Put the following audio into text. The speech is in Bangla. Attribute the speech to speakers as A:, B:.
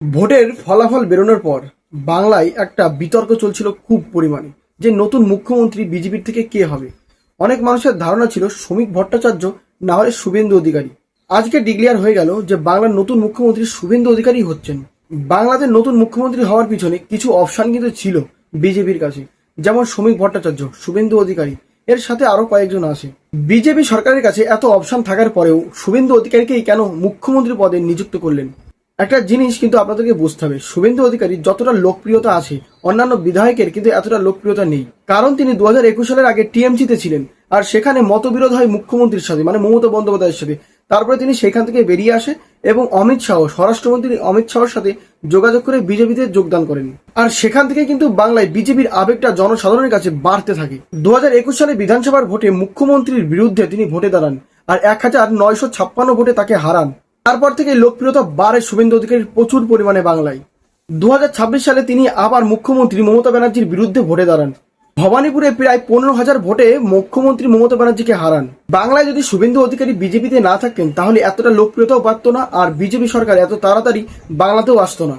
A: ভোটের ফলাফল বেরোনোর পর বাংলায় একটা বিতর্ক চলছিল খুব পরিমাণে যে নতুন মুখ্যমন্ত্রী বিজেপির থেকে কে হবে। অনেক মানুষের ধারণা ছিল শ্রমিক ভট্টাচার্য, না হলে শুভেন্দু অধিকারী। আজকে ডিক্লেয়ার হয়ে গেল যে বাংলার নতুন মুখ্যমন্ত্রী শুভেন্দু অধিকারী হচ্ছেন। বাংলাদেশ নতুন মুখ্যমন্ত্রী হওয়ার পিছনে কিছু অপশন কিন্তু ছিল বিজেপির কাছে, যেমন শ্রমিক ভট্টাচার্য, শুভেন্দু অধিকারী, এর সাথে আরো কয়েকজন আছে। বিজেপি সরকারের কাছে এত অপশন থাকার পরেও শুভেন্দু অধিকারীকেই কেন মুখ্যমন্ত্রী পদে নিযুক্ত করলেন? একটা জিনিস কিন্তু আপনাদেরকে বুঝতে হবে, শুভেন্দু অধিকারী যতটা লোকপ্রিয়তা আছে অন্যান্য বিধায়কের কিন্তু এতটা লোকপ্রিয়তা নেই। কারণ তিনি 2021 সালের আগে টিএমসিতে ছিলেন, আর সেখানে মতবিরোধ হয় মুখ্যমন্ত্রীর সাথে, মানে মমতা বন্দ্যোপাধ্যায়ের সাথে। তারপরে তিনি সেখান থেকে বেরিয়ে আসে এবং স্বরাষ্ট্রমন্ত্রী অমিত শাহর সাথে যোগাযোগ করে বিজেপিতে যোগদান করেন। আর সেখান থেকে কিন্তু বাংলায় বিজেপির আবেগটা জনসাধারণের কাছে বাড়তে থাকে। 2021 সালে বিধানসভার ভোটে মুখ্যমন্ত্রীর বিরুদ্ধে তিনি ভোটে দাঁড়ান আর 1956 ভোটে তাকে হারান। তারপর থেকে লোকপ্রিয়তা বাড়ে শুভেন্দু অধিকারীর প্রচুর পরিমাণে বাংলায়। 2026 সালে তিনি আবার মুখ্যমন্ত্রী মমতা ব্যানার্জির বিরুদ্ধে ভোটে দাঁড়ান। ভবানীপুরে প্রায় 15,000 ভোটে মুখ্যমন্ত্রী মমতা ব্যানার্জিকে হারান। বাংলায় যদি শুভেন্দু অধিকারী বিজেপিতে না থাকতেন তাহলে এতটা লোকপ্রিয়তাও পারত না, আর বিজেপি সরকার এত তাড়াতাড়ি বাংলাতেও আসতো না।